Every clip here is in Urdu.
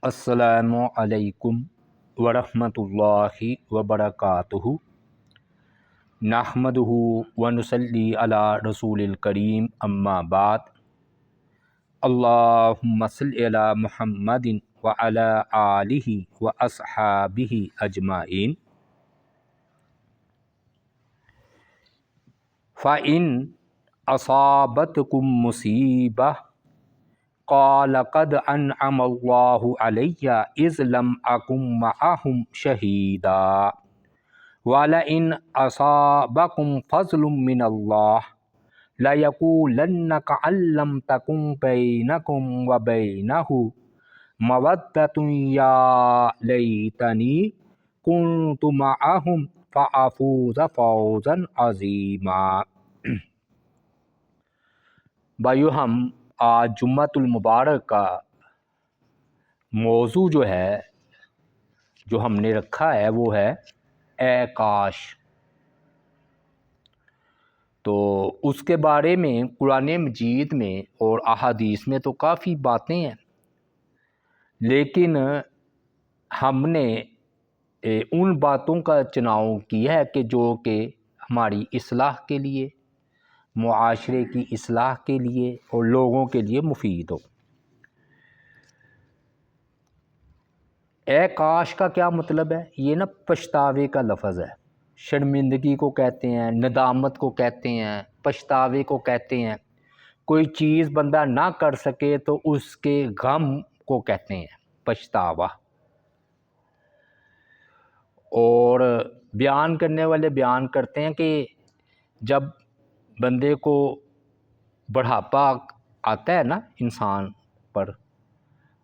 السلام علیکم ورحمۃ اللہ وبرکاتہ۔ نحمدہ ونصلی علی رسول الکریم، اما بعد۔ اللہم صلی علی محمد وعلی آلہ واصحابہ اجمعین۔ فَإِنْ أَصَابَتْكُم مُّصِیبَةٌ قال قد انعم اللہ علی اذ لم اکن معہم شہیدا وَلَئِنْ أَصَابَكُمْ فَضْلٌ مِّنَ اللَّهِ لَيَقُولَنَّ كَأَن لَّمْ تَكُن بَيْنَكُمْ وَبَيْنَهُ مَوَدَّةٌ يَا لَيْتَنِي كُنتُ مَعَهُمْ فَأَفُوزَ فَوْزًا عَظِیمًا۔ بھائیو، ہم آج جمعۃ المبارک کا موضوع جو ہم نے رکھا ہے وہ ہے اے کاش۔ تو اس کے بارے میں قرآن مجید میں اور احادیث میں تو کافی باتیں ہیں، لیکن ہم نے ان باتوں کا چناؤ کیا ہے کہ جو کہ ہماری اصلاح کے لیے، معاشرے کی اصلاح کے لیے اور لوگوں کے لیے مفید ہو۔ اے کاش کا کیا مطلب ہے؟ یہ پچھتاوے کا لفظ ہے۔ شرمندگی کو کہتے ہیں، ندامت کو کہتے ہیں، پچھتاوے کو کہتے ہیں۔ کوئی چیز بندہ نہ کر سکے تو اس کے غم کو کہتے ہیں پچھتاوا۔ اور بیان کرنے والے بیان کرتے ہیں کہ جب بندے کو بڑھاپا آتا ہے نا انسان پر،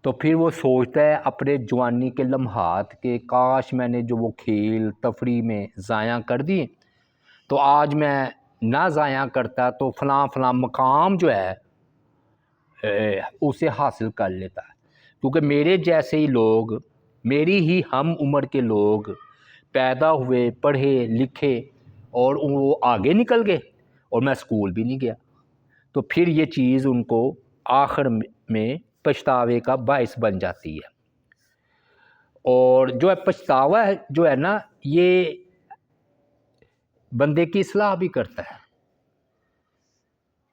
تو پھر وہ سوچتا ہے اپنے جوانی کے لمحات کہ کاش میں نے جو وہ کھیل تفریح میں ضائع کر دیے تو آج میں نہ ضائع کرتا تو فلاں فلاں مقام جو ہے اسے حاصل کر لیتا ہے، کیونکہ میرے جیسے ہی لوگ، میری ہی ہم عمر کے لوگ پیدا ہوئے، پڑھے لکھے اور وہ آگے نکل گئے اور میں اسکول بھی نہیں گیا، تو پھر یہ چیز ان کو آخر میں پچھتاوے کا باعث بن جاتی ہے۔ اور جو ہے پچھتاوا جو ہے نا، یہ بندے کی اصلاح بھی کرتا ہے،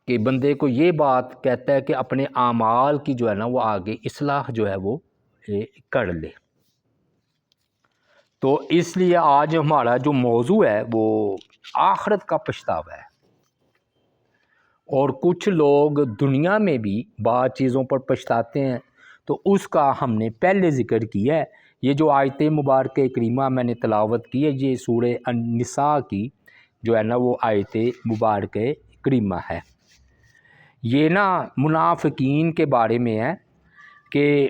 کہ بندے کو یہ بات کہتا ہے کہ اپنے اعمال کی جو ہے نا وہ آگے اصلاح جو ہے وہ کر لے۔ تو اس لیے آج ہمارا جو موضوع ہے وہ آخرت کا پچھتاوا ہے۔ اور کچھ لوگ دنیا میں بھی بعض چیزوں پر پچھتاتے ہیں، تو اس کا ہم نے پہلے ذکر کیا ہے۔ یہ جو آیت مبارکہ کریمہ میں نے تلاوت کی ہے، یہ سورہ النساء کی جو ہے نا وہ آیت مبارکہ کریمہ ہے۔ یہ منافقین کے بارے میں ہے کہ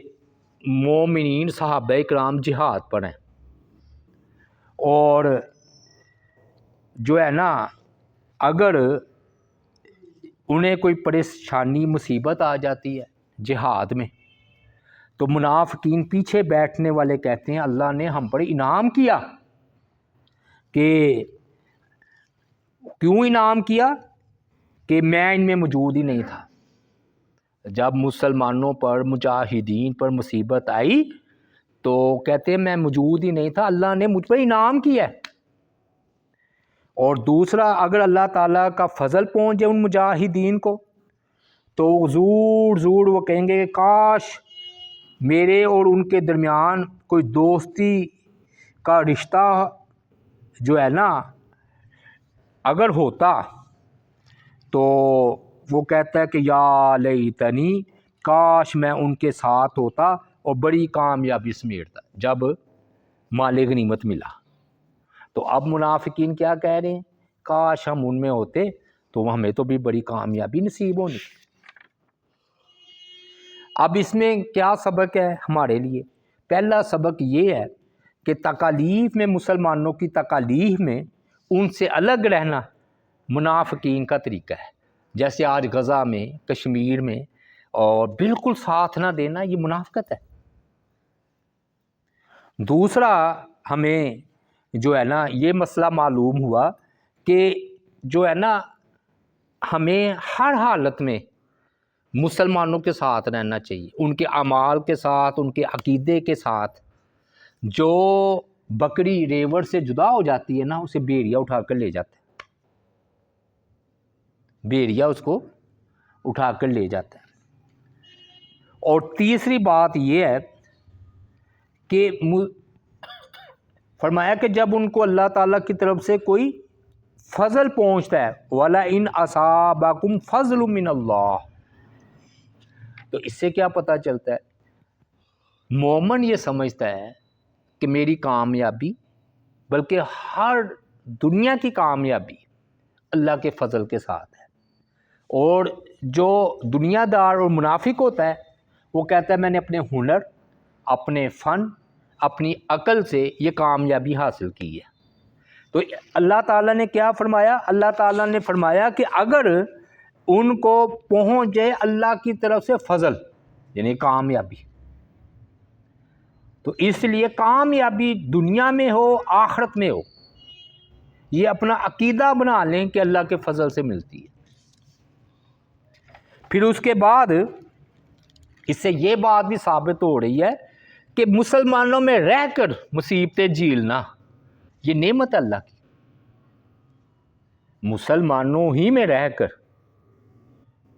مومنین صحابہ کرام جہاد پر ہیں، اور جو ہے نا اگر انہیں کوئی پریشانی مصیبت آ جاتی ہے جہاد میں، تو منافقین پیچھے بیٹھنے والے کہتے ہیں اللہ نے ہم پر انعام کیا۔ کہ کیوں انعام کیا؟ کہ میں ان میں موجود ہی نہیں تھا۔ جب مسلمانوں پر، مجاہدین پر مصیبت آئی تو کہتے ہیں میں موجود ہی نہیں تھا، اللہ نے مجھ پر انعام کیا ہے۔ اور دوسرا، اگر اللہ تعالیٰ کا فضل پہنچ جائے ان مجاہدین کو تو زور زور وہ کہیں گے کہ کاش میرے اور ان کے درمیان کوئی دوستی کا رشتہ جو ہے نا اگر ہوتا، تو وہ کہتا ہے کہ یا لیتنی، کاش میں ان کے ساتھ ہوتا اور بڑی کامیابی سمیٹتا جب مال غنیمت ملا۔ تو اب منافقین کیا کہہ رہے ہیں؟ کاش ہم ان میں ہوتے تو ہمیں تو بھی بڑی کامیابی نصیب ہونی۔ اب اس میں کیا سبق ہے ہمارے لیے؟ پہلا سبق یہ ہے کہ تکالیف میں، مسلمانوں کی تکالیف میں ان سے الگ رہنا منافقین کا طریقہ ہے۔ جیسے آج غزہ میں، کشمیر میں، اور بالکل ساتھ نہ دینا، یہ منافقت ہے۔ دوسرا، ہمیں جو ہے نا یہ مسئلہ معلوم ہوا کہ جو ہے نا ہمیں ہر حالت میں مسلمانوں کے ساتھ رہنا چاہیے، ان کے اعمال کے ساتھ، ان کے عقیدے کے ساتھ۔ جو بکری ریوڑ سے جدا ہو جاتی ہے نا، اسے بھیڑیا اٹھا کر لے جاتا ہے، بھیڑیا اس کو اٹھا کر لے جاتا ہے۔ اور تیسری بات یہ ہے کہ فرمایا کہ جب ان کو اللہ تعالیٰ کی طرف سے کوئی فضل پہنچتا ہے، وَلَئِنْ أَصَابَكُمْ فَضْلٌ مِّنَ اللَّهِ، تو اس سے کیا پتہ چلتا ہے؟ مومن یہ سمجھتا ہے کہ میری کامیابی، بلکہ ہر دنیا کی کامیابی اللہ کے فضل کے ساتھ ہے۔ اور جو دنیا دار اور منافق ہوتا ہے، وہ کہتا ہے میں نے اپنے ہنر، اپنے فن، اپنی عقل سے یہ کامیابی حاصل کی ہے۔ تو اللہ تعالیٰ نے کیا فرمایا؟ اللہ تعالیٰ نے فرمایا کہ اگر ان کو پہنچ جائے اللہ کی طرف سے فضل، یعنی کامیابی، تو اس لیے کامیابی دنیا میں ہو آخرت میں ہو، یہ اپنا عقیدہ بنا لیں کہ اللہ کے فضل سے ملتی ہے۔ پھر اس کے بعد اس سے یہ بات بھی ثابت ہو رہی ہے کہ مسلمانوں میں رہ کر مصیبتیں جھیلنا یہ نعمت اللہ کی۔ مسلمانوں ہی میں رہ کر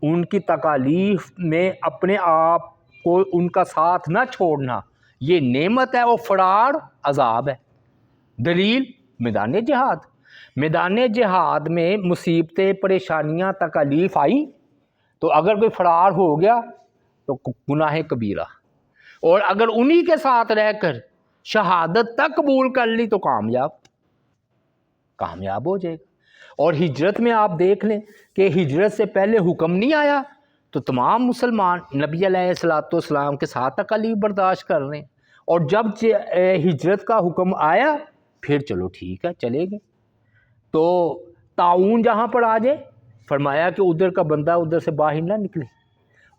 ان کی تکالیف میں اپنے آپ کو ان کا ساتھ نہ چھوڑنا یہ نعمت ہے، اور فرار عذاب ہے۔ دلیل میدان جہاد، میدان جہاد میں مصیبتیں، پریشانیاں، تکالیف آئی تو اگر کوئی فرار ہو گیا تو گناہ کبیرہ، اور اگر انہی کے ساتھ رہ کر شہادت تک قبول کر لی تو کامیاب ہو جائے گا۔ اور ہجرت میں آپ دیکھ لیں کہ ہجرت سے پہلے حکم نہیں آیا تو تمام مسلمان نبی علیہ الصلوۃ والسلام کے ساتھ تکالیف برداشت کر رہے ہیں، اور جب ہجرت کا حکم آیا پھر چلو ٹھیک ہے چلے گئے۔ تو طاعون جہاں پر آ جائے، فرمایا کہ ادھر کا بندہ ادھر سے باہر نہ نکلے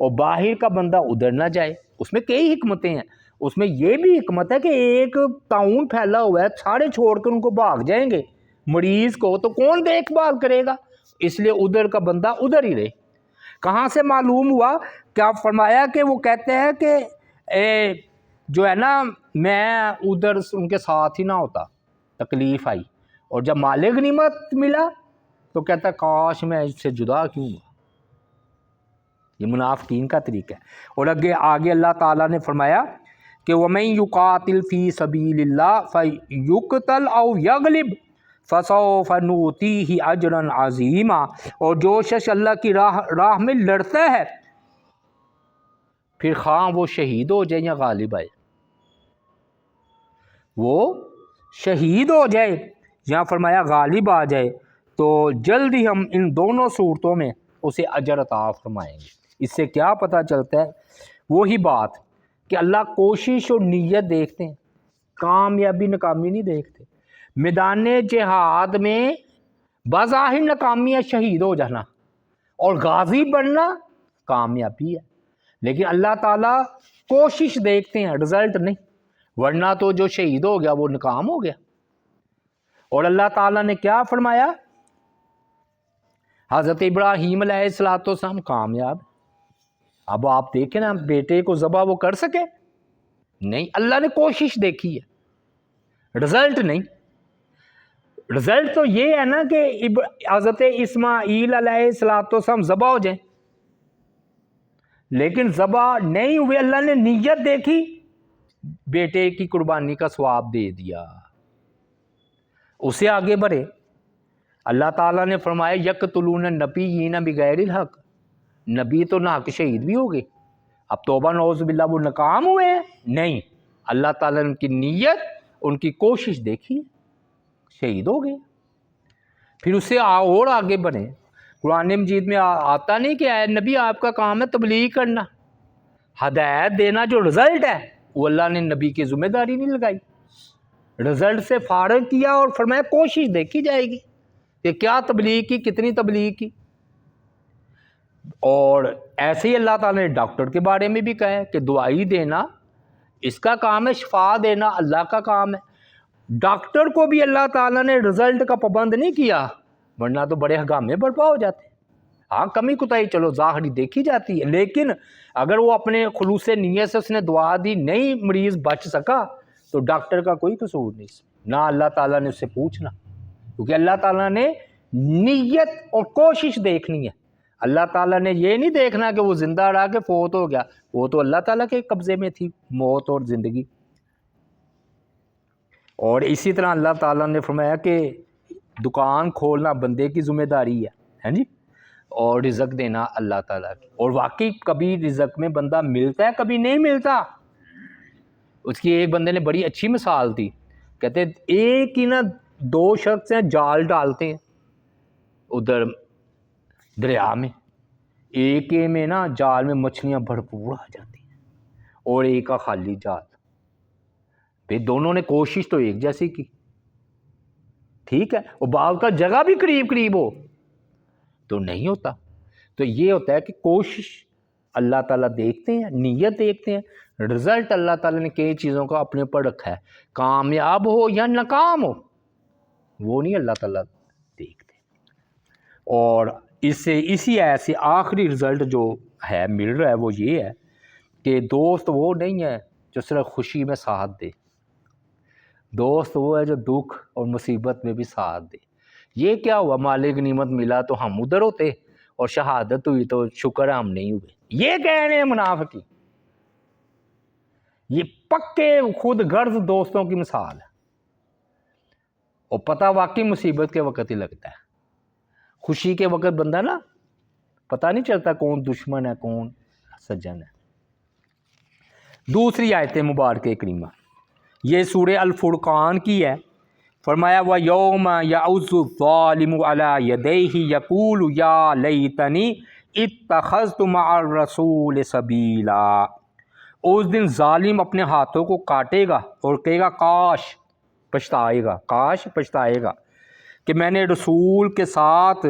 اور باہر کا بندہ ادھر نہ جائے۔ اس میں کئی حکمتیں ہیں، اس میں یہ بھی حکمت ہے کہ ایک طاعون پھیلا ہوا ہے، سارے چھوڑ کر ان کو بھاگ جائیں گے مریض کو تو کون دیکھ بھال کرے گا، اس لیے ادھر کا بندہ ادھر ہی رہے۔ کہاں سے معلوم ہوا؟ کیا فرمایا کہ وہ کہتے ہیں کہ جو ہے نا میں ادھر ان کے ساتھ ہی نہ ہوتا، تکلیف آئی، اور جب مال غنیمت ملا تو کہتا کاش میں اس سے جدا کیوں ہوا۔ یہ منافقین کا طریقہ ہے۔ اور آگے اللہ تعالیٰ نے فرمایا کہ وَمَن يُقَاتِلْ فِي سَبِيلِ اللَّهِ فَيُقْتَلْ أَوْ يَغْلِبْ فَسَوْفَ نُؤْتِيهِ أَجْرًا عَظِيمًا، اور جو شخص اللہ کی راہ میں لڑتا ہے پھر خواہ وہ شہید ہو جائے یا غالب آئے، وہ شہید ہو جائے یا فرمایا غالب آ جائے تو جلد ہی ہم ان دونوں صورتوں میں اسے اجر عطا فرمائیں گے۔ اس سے کیا پتہ چلتا ہے؟ وہی بات کہ اللہ کوشش اور نیت دیکھتے ہیں، کامیابی ناکامی نہیں دیکھتے۔ میدان جہاد میں بظاہر ناکامی ہے، شہید ہو جانا، اور غازی بننا کامیابی ہے، لیکن اللہ تعالیٰ کوشش دیکھتے ہیں، رزلٹ نہیں، ورنہ تو جو شہید ہو گیا وہ ناکام ہو گیا۔ اور اللہ تعالیٰ نے کیا فرمایا؟ حضرت ابراہیم علیہ السلام کامیاب۔ اب آپ دیکھیں نا، بیٹے کو ذبح وہ کر سکے؟ نہیں، اللہ نے کوشش دیکھی ہے، رزلٹ نہیں۔ رزلٹ تو یہ ہے نا کہ حضرت اسماعیل علیہ السلام ذبح ہو جائیں، لیکن ذبح نہیں ہوئے، اللہ نے نیت دیکھی، بیٹے کی قربانی کا ثواب دے دیا، اسے آگے بڑھے۔ اللہ تعالیٰ نے فرمایا یقتلون النبیین بغیر الحق، نبی تو ناحق شہید بھی ہو گئے۔ اب توبہ نعوذ باللہ وہ ناکام ہوئے ہیں؟ نہیں، اللہ تعالیٰ نے ان کی نیت، ان کی کوشش دیکھی، شہید ہو گئے۔ پھر اس سے اور آگے بڑھیں۔ قرآن مجید میں آتا نہیں کہ اے نبی آپ کا کام ہے تبلیغ کرنا، ہدایت دینا، جو رزلٹ ہے وہ اللہ نے نبی کی ذمہ داری نہیں لگائی، رزلٹ سے فارغ کیا اور فرمایا کوشش دیکھی جائے گی کہ کیا تبلیغ کی، کتنی تبلیغ کی۔ اور ایسے ہی اللہ تعالیٰ نے ڈاکٹر کے بارے میں بھی کہا ہے کہ دوائی دینا اس کا کام ہے، شفا دینا اللہ کا کام ہے۔ ڈاکٹر کو بھی اللہ تعالیٰ نے رزلٹ کا پابند نہیں کیا، ورنہ تو بڑے ہنگامے برپا ہو جاتے۔ ہاں کمی کوتاہی چلو ظاہری دیکھی جاتی ہے، لیکن اگر وہ اپنے خلوص نیت سے اس نے دعا دی، نہیں مریض بچ سکا تو ڈاکٹر کا کوئی قصور نہیں، نہ اللہ تعالیٰ نے اس سے پوچھنا، کیونکہ اللہ تعالیٰ نے نیت اور کوشش دیکھنی ہے۔ اللہ تعالیٰ نے یہ نہیں دیکھنا کہ وہ زندہ رہا کہ فوت ہو گیا، وہ تو اللہ تعالیٰ کے قبضے میں تھی موت اور زندگی۔ اور اسی طرح اللہ تعالیٰ نے فرمایا کہ دکان کھولنا بندے کی ذمہ داری ہے جی، اور رزق دینا اللہ تعالیٰ کی۔ اور واقعی کبھی رزق میں بندہ ملتا ہے، کبھی نہیں ملتا۔ اس کی ایک بندے نے بڑی اچھی مثال دی، کہتے ایک ہی نا دو شخص ہیں جال ڈالتے ہیں ادھر دریا میں، ایک میں نا جال میں مچھلیاں بھرپور آ جاتی ہیں اور ایک کا خالی جال۔ پھر دونوں نے کوشش تو ایک جیسی کی، ٹھیک ہے، اور بعض کا جگہ بھی قریب قریب ہو تو نہیں ہوتا۔ تو یہ ہوتا ہے کہ کوشش اللہ تعالیٰ دیکھتے ہیں، نیت دیکھتے ہیں، رزلٹ اللہ تعالیٰ نے کئی چیزوں کا اپنے اوپر رکھا ہے، کامیاب ہو یا ناکام ہو وہ نہیں اللہ تعالیٰ دیکھتے۔ اور اسی ایسے آخری رزلٹ جو ہے مل رہا ہے وہ یہ ہے کہ دوست وہ نہیں ہے جو صرف خوشی میں ساتھ دے، دوست وہ ہے جو دکھ اور مصیبت میں بھی ساتھ دے۔ یہ کیا ہوا، مال غنیمت ملا تو ہم ادھر ہوتے اور شہادت ہوئی تو شکر ہے ہم نہیں ہوئے، یہ کہنے ہیں منافقی۔ یہ پکے خود غرض دوستوں کی مثال ہے، اور پتہ واقعی مصیبت کے وقت ہی لگتا ہے، خوشی کے وقت بندہ نا پتہ نہیں چلتا کون دشمن ہے کون سجن ہے۔ دوسری آیت مبارکہ کریمہ یہ سورہ الفرقان کی ہے، فرمایا وَيَوْمَ يَعُضُّ الظَّالِمُ عَلَى يَدَيْهِ يَقُولُ يَا لَيْتَنِي اتَّخَذْتُ مَعَ الرَّسُولِ سَبِيلًا۔ اس دن ظالم اپنے ہاتھوں کو کاٹے گا اور کہے گا کاش پچھتائے گا کہ میں نے رسول کے ساتھ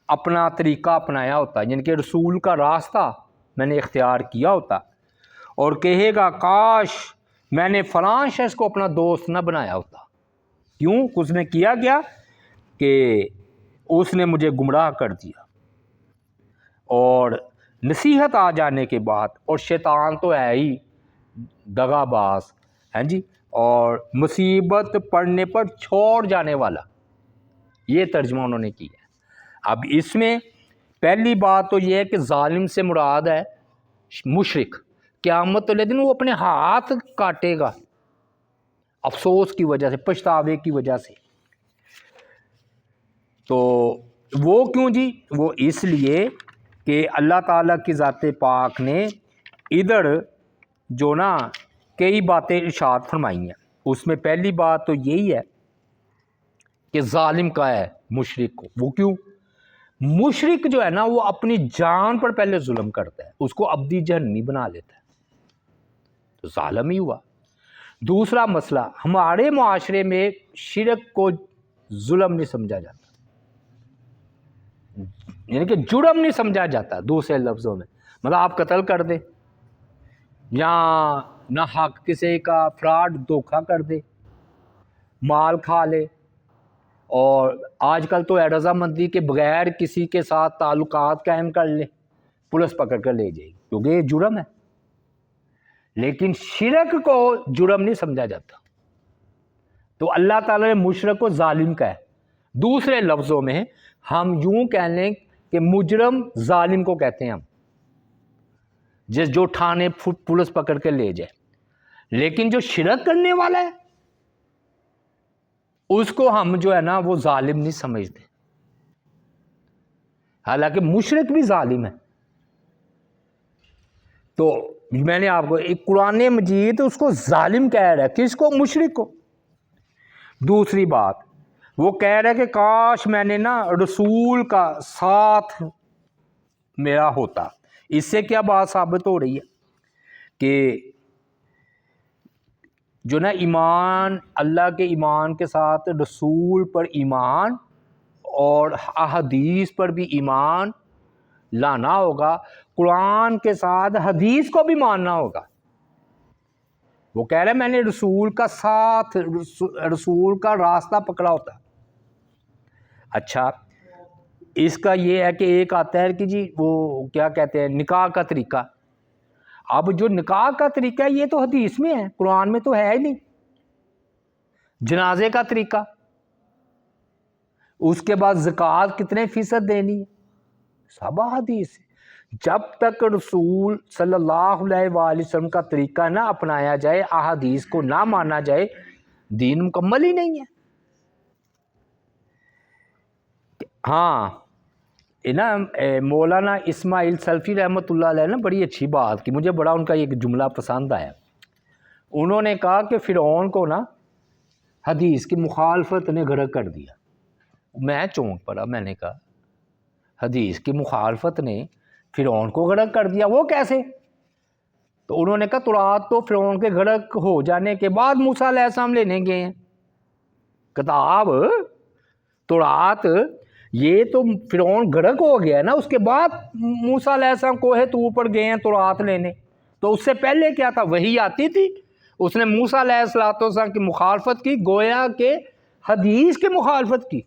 اپنا طریقہ اپنایا ہوتا، یعنی کہ رسول کا راستہ میں نے اختیار کیا ہوتا، اور کہے گا کاش میں نے فلاں شخص کو اپنا دوست نہ بنایا ہوتا۔ کیوں؟ اس نے کیا گیا کہ اس نے مجھے گمراہ کر دیا، اور نصیحت آ جانے کے بعد، اور شیطان تو ہے ہی دغا باز ہیں جی، اور مصیبت پڑنے پر چھوڑ جانے والا، یہ ترجمہ انہوں نے کیا ہے۔ اب اس میں پہلی بات تو یہ ہے کہ ظالم سے مراد ہے مشرک، قیامت والے دن وہ اپنے ہاتھ کاٹے گا افسوس کی وجہ سے، پچھتاوے کی وجہ سے۔ تو وہ کیوں جی؟ وہ اس لیے کہ اللہ تعالیٰ کی ذات پاک نے ادھر جو نا کئی باتیں ارشاد فرمائی ہیں، اس میں پہلی بات تو یہی ہے کہ ظالم کا ہے مشرک کو۔ وہ کیوں؟ مشرک جو ہے نا وہ اپنی جان پر پہلے ظلم کرتا ہے، اس کو ابدی جہنمی بنا لیتا ہے، تو ظالم ہی ہوا۔ دوسرا مسئلہ، ہمارے معاشرے میں شرک کو ظلم نہیں سمجھا جاتا، یعنی کہ جرم نہیں سمجھا جاتا، دوسرے لفظوں میں مطلب آپ قتل کر دیں یا نہ حق کسی کا فراڈ دھوکہ کر دے، مال کھا لے، اور آج کل تو رضامندی کے بغیر کسی کے ساتھ تعلقات قائم کر لے، پولیس پکڑ کر لے جائے گی کیونکہ یہ جرم ہے۔ لیکن شرک کو جرم نہیں سمجھا جاتا، تو اللہ تعالیٰ نے مشرک کو ظالم کہا ہے۔ دوسرے لفظوں میں ہم یوں کہہ لیں کہ مجرم ظالم کو کہتے ہیں ہم، جو تھانے پولیس پکڑ کے لے جائے۔ لیکن جو شرک کرنے والا ہے اس کو ہم جو ہے نا وہ ظالم نہیں سمجھتے، حالانکہ مشرک بھی ظالم ہے۔ تو میں نے آپ کو ایک قرآن مجید اس کو ظالم کہہ رہا ہے، کس کو؟ مشرک کو۔ دوسری بات وہ کہہ رہا ہے کہ کاش میں نے نا رسول کا ساتھ میرا ہوتا۔ اس سے کیا بات ثابت ہو رہی ہے کہ جو نا ایمان، اللہ کے ایمان کے ساتھ رسول پر ایمان اور احادیث پر بھی ایمان لانا ہوگا، قرآن کے ساتھ حدیث کو بھی ماننا ہوگا۔ وہ کہہ رہے ہیں میں نے رسول کا ساتھ، رسول کا راستہ پکڑا ہوتا۔ اچھا، اس کا یہ ہے کہ ایک آتا ہے کہ جی وہ کیا کہتے ہیں نکاح کا طریقہ. اب جو نکاح کا طریقہ ہے یہ تو حدیث میں ہے، قرآن میں تو ہے ہی نہیں. جنازے کا طریقہ، اس کے بعد زکوٰۃ کتنے فیصد دینی ہے، سب حدیث ہے. جب تک رسول صلی اللہ علیہ وآلہ وسلم کا طریقہ نہ اپنایا جائے، احادیث کو نہ مانا جائے، دین مکمل ہی نہیں ہے. ہاں نا مولانا اسماعیل سلفی رحمۃ اللہ علیہ نے بڑی اچھی بات کی، مجھے بڑا ان کا ایک جملہ پسند آیا. انہوں نے کہا کہ فرعون کو نا حدیث کی مخالفت نے غرق کر دیا. میں چونک پڑا، میں نے کہا حدیث کی مخالفت نے فرعون کو غرق کر دیا، وہ کیسے؟ تو انہوں نے کہا تورات تو فرعون کے غرق ہو جانے کے بعد موسیٰ علیہ السلام لینے گئے ہیں. کتاب تورات یہ تو فرعون غرق ہو گیا نا، اس کے بعد موسیٰ علیہ السلام کوہ طور پر گئے ہیں تورات لینے. تو اس سے پہلے کیا تھا؟ وہی آتی تھی. اس نے موسیٰ علیہ السلام کی مخالفت کی، گویا کہ حدیث کی مخالفت کی،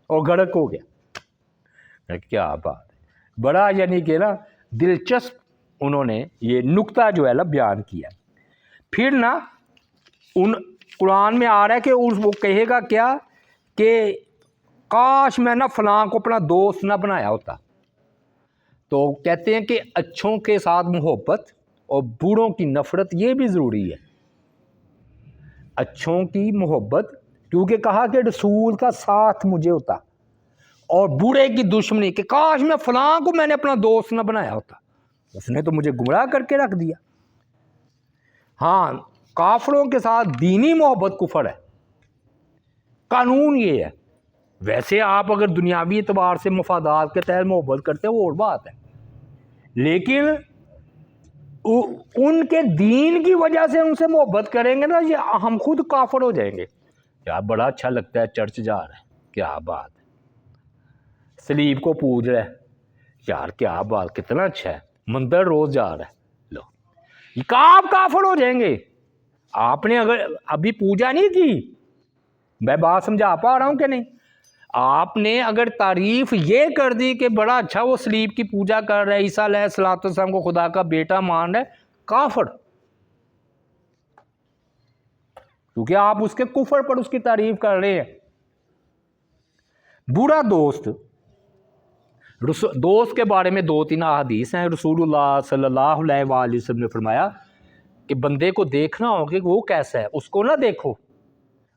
اور غرق ہو گیا. کیا بات ہے، بڑا یعنی کہ نا دلچسپ انہوں نے یہ نکتہ جو ہے نا بیان کیا. پھر نا ان قرآن میں آ رہا ہے کہ وہ کہے گا کیا کہ کاش میں نا فلاں کو اپنا دوست نہ بنایا ہوتا. تو کہتے ہیں کہ اچھوں کے ساتھ محبت اور بروں کی نفرت یہ بھی ضروری ہے. اچھوں کی محبت، کیونکہ کہا کہ رسول کا ساتھ مجھے ہوتا، اور برے کی دشمنی کہ کاش میں فلاں کو میں نے اپنا دوست نہ بنایا ہوتا، اس نے تو مجھے گمراہ کر کے رکھ دیا. ہاں کافروں کے ساتھ دینی محبت کفر ہے، قانون یہ ہے. ویسے آپ اگر دنیاوی اعتبار سے مفادات کے تحت محبت کرتے ہیں وہ اور بات ہے، لیکن ان کے دین کی وجہ سے ان سے محبت کریں گے نا، یہ ہم خود کافر ہو جائیں گے. یار بڑا اچھا لگتا ہے چرچ جا رہا ہے، کیا بات ہے، سلیب کو پوج رہا ہے، یار کیا بات، کتنا اچھا ہے، مندر روز جا رہا ہے. لو یہ آپ کافر ہو جائیں گے. آپ نے اگر ابھی پوجا نہیں کی، میں بات سمجھا پا رہا ہوں کہ نہیں؟ آپ نے اگر تعریف یہ کر دی کہ بڑا اچھا وہ سلیب کی پوجا کر رہا ہے، عیسیٰ علیہ السلام کو خدا کا بیٹا مان رہا ہے، کافر. کیونکہ آپ اس کے کفر پر اس کی تعریف کر رہے ہیں. برا دوست، دوست کے بارے میں 2-3 احادیث ہیں. رسول اللہ صلی اللہ علیہ وآلہ وسلم نے فرمایا کہ بندے کو دیکھنا ہو کہ وہ کیسا ہے، اس کو نہ دیکھو،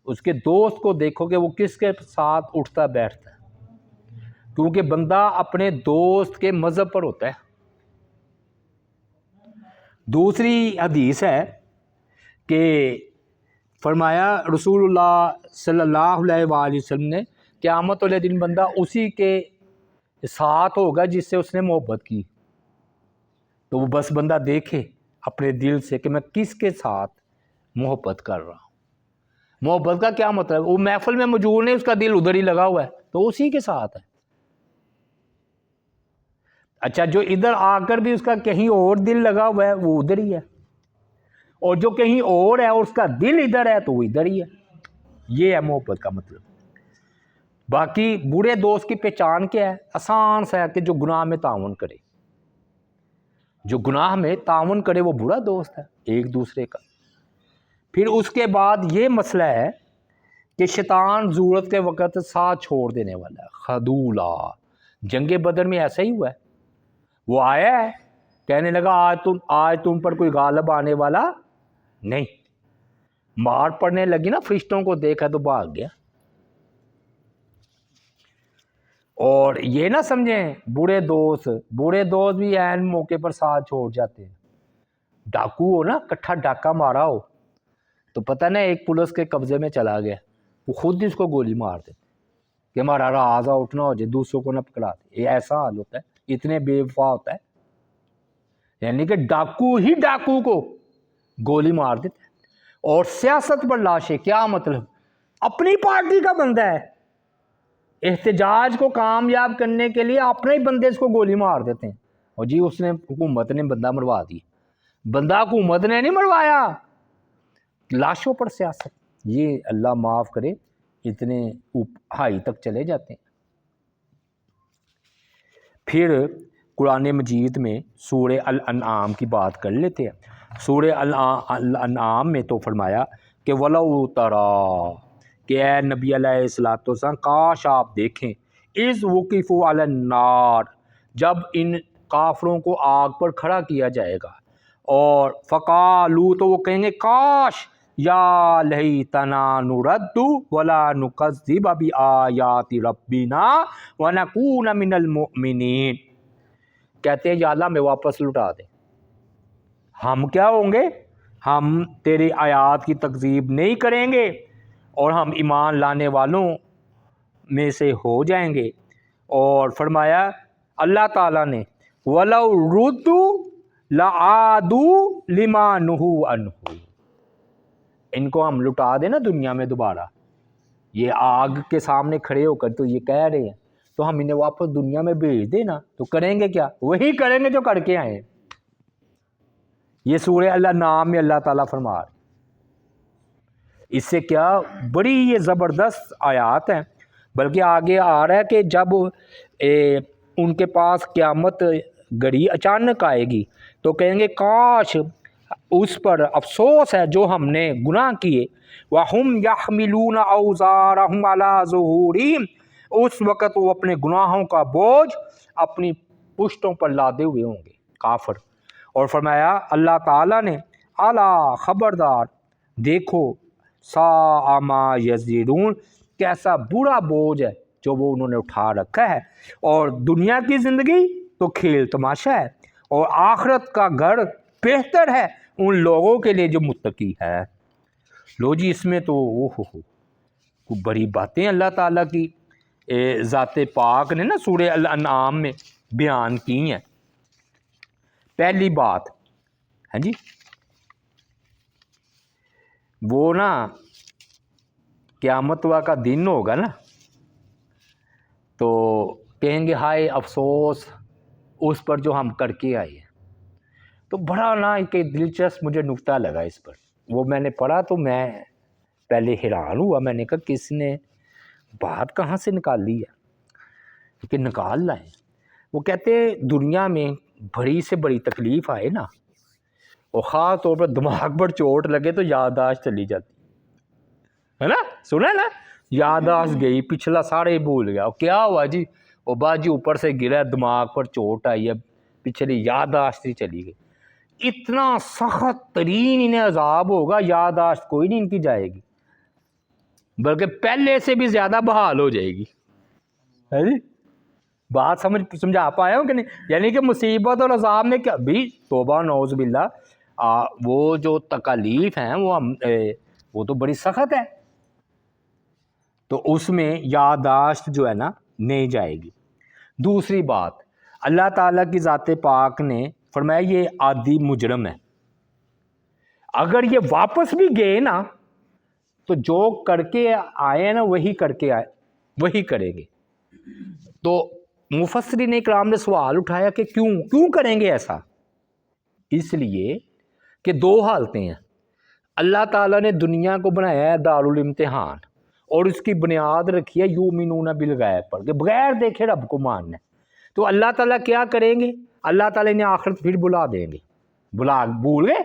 اس کے دوست کو دیکھو کہ وہ کس کے ساتھ اٹھتا بیٹھتا ہے، کیونکہ بندہ اپنے دوست کے مذہب پر ہوتا ہے. دوسری حدیث ہے کہ فرمایا رسول اللہ صلی اللہ علیہ وآلہ وسلم نے قیامت والے دن بندہ اسی کے ساتھ ہوگا جس سے اس نے محبت کی. تو وہ بس بندہ دیکھے اپنے دل سے کہ میں کس کے ساتھ محبت کر رہا ہوں. محبت کا کیا مطلب؟ وہ محفل میں موجود نہیں، اس کا دل ادھر ہی لگا ہوا ہے تو اسی کے ساتھ ہے. اچھا جو ادھر آ کر بھی اس کا کہیں اور دل لگا ہوا ہے وہ ادھر ہی ہے، اور جو کہیں اور ہے اور اس کا دل ادھر ہے تو وہ ادھر ہی ہے. یہ ہے محبت کا مطلب. باقی برے دوست کی پہچان کیا ہے؟ آسان سا ہے کہ جو گناہ میں تعاون کرے. جو گناہ میں تعاون کرے وہ برا دوست ہے ایک دوسرے کا. پھر اس کے بعد یہ مسئلہ ہے کہ شیطان ضرورت کے وقت ساتھ چھوڑ دینے والا ہے. خدولا جنگ بدر میں ایسا ہی ہوا ہے. وہ آیا ہے کہنے لگا آج تم پر کوئی غالب آنے والا نہیں. مار پڑنے لگی نا، فرشتوں کو دیکھا تو بھاگ گیا. اور یہ نہ سمجھیں برے دوست بھی عین موقع پر ساتھ چھوڑ جاتے ہیں. ڈاکو ہو نا، کٹھا ڈاکہ مارا ہو تو پتہ نا ایک پولیس کے قبضے میں چلا گیا، وہ خود اس کو گولی مار دیتے کہ ہمارا راز اٹھنا ہو جائے، دوسروں کو نہ پکڑاتے. یہ ایسا حال ہوتا ہے، اتنے بے وفا ہوتا ہے. یعنی کہ ڈاکو ہی ڈاکو کو گولی مار دیتے. اور سیاست پر لاشیں، کیا مطلب؟ اپنی پارٹی کا بندہ ہے، احتجاج کو کامیاب کرنے کے لیے اپنے ہی بندے اس کو گولی مار دیتے ہیں. اور جی اس نے حکومت نے بندہ مروا دی. بندہ حکومت نے نہیں مروایا، لاشوں پر سیاست. یہ اللہ معاف کرے اتنے ہائی تک چلے جاتے ہیں. پھر قرآن مجید میں سورہ الانعام کی بات کر لیتے ہیں۔ سورہ الانعام میں تو فرمایا کہ وَلَوْ تَرَىٰ، کہ اے نبی علیہ السلام کاش آپ دیکھیں اِذْ وُقِفُوا عَلَى النَّارِ، جب ان کافروں کو آگ پر کھڑا کیا جائے گا، اور فقالو، تو وہ کہیں گے کاش یا لیتنا نرد ولا نکذب بآیات ربنا ونکون من المؤمنین، کہتے ہیں یا اللہ ہمیں واپس لٹا دے، ہم کیا ہوں گے، ہم تیری آیات کی تکذیب نہیں کریں گے اور ہم ایمان لانے والوں میں سے ہو جائیں گے۔ اور فرمایا اللہ تعالیٰ نے وَلَوْ رُدُّوا لَعَادُوا لِمَا نُهُوا عَنْهُ، ان کو ہم لٹا دیں نا دنیا میں دوبارہ، یہ آگ کے سامنے کھڑے ہو کر تو یہ کہہ رہے ہیں، تو ہم انہیں واپس دنیا میں بھیج دیں نا، تو کریں گے کیا؟ وہی کریں گے جو کر کے آئے ہیں۔ یہ سورہ الانعام میں اللہ تعالیٰ فرما رہے، اس سے کیا بڑی یہ زبردست آیات ہیں، بلکہ آگے آ رہا ہے کہ جب ان کے پاس قیامت گھڑی اچانک آئے گی تو کہیں گے کاش، اس پر افسوس ہے جو ہم نے گناہ کیے، وَهُمْ يَحْمِلُونَ أَوْزَارَهُمْ عَلَىٰ ظُهُورِهِمْ، اس وقت وہ اپنے گناہوں کا بوجھ اپنی پشتوں پر لادے ہوئے ہوں گے کافر۔ اور فرمایا اللہ تعالیٰ نے الا، خبردار، دیکھو، ساء ما یزرون، کیسا برا بوجھ ہے جو وہ انہوں نے اٹھا رکھا ہے، اور دنیا کی زندگی تو کھیل تماشا ہے، اور آخرت کا گھر بہتر ہے ان لوگوں کے لیے جو متقی ہے۔ لو جی، اس میں تو بڑی باتیں اللہ تعالیٰ کی ذات پاک نے نا سورہ الانعام میں بیان کی ہیں۔ پہلی بات ہے جی، وہ نا قیامت کا دن ہوگا نا، تو کہیں گے ہائے افسوس اس پر جو ہم کر کے آئے ہیں۔ تو بڑا نا کہ دلچسپ مجھے نکتہ لگا اس پر، وہ میں نے پڑھا تو میں پہلے حیران ہوا، میں نے کہا کس نے بات کہاں سے نکال لی ہے کہ نکال لائیں۔ وہ کہتے دنیا میں بڑی سے بڑی تکلیف آئے نا، اور خاص طور پر دماغ پر چوٹ لگے تو یادداشت چلی جاتی ہے نا، سنا نا، یادداشت گئی، پچھلا سارے بھول گیا، کیا ہوا جی، وہ باجی اوپر سے گرا، دماغ پر چوٹ آئی ہے، پچھلی یادداشت ہی چلی گئی۔ اتنا سخت ترین انہیں عذاب ہوگا، یادداشت کوئی نہیں ان کی جائے گی، بلکہ پہلے سے بھی زیادہ بحال ہو جائے گی۔ ہے جی، بات سمجھا پایا ہوں کہ نہیں؟ یعنی کہ مصیبت اور عذاب میں کیا بھی، توبہ نعوذ باللہ، وہ جو تکالیف ہیں وہ تو بڑی سخت ہے، تو اس میں یادداشت جو ہے نا نہیں جائے گی۔ دوسری بات، اللہ تعالیٰ کی ذات پاک نے فرمایا یہ عادی مجرم ہے، اگر یہ واپس بھی گئے نا تو جو کر کے آئے نا وہی کر کے آئے، وہی کریں گے۔ تو مفسرین اکرام نے سوال اٹھایا کہ کیوں کریں گے ایسا؟ اس لیے کہ دو حالتیں ہیں، اللہ تعالیٰ نے دنیا کو بنایا ہے دارالامتحان، اور اس کی بنیاد رکھی ہے یؤمنون بالغیب پر، کہ بغیر دیکھے رب کو ماننا ہے۔ تو اللہ تعالیٰ کیا کریں گے؟ اللہ تعالیٰ نے آخرت پھر بلا دیں گے، بھول گئے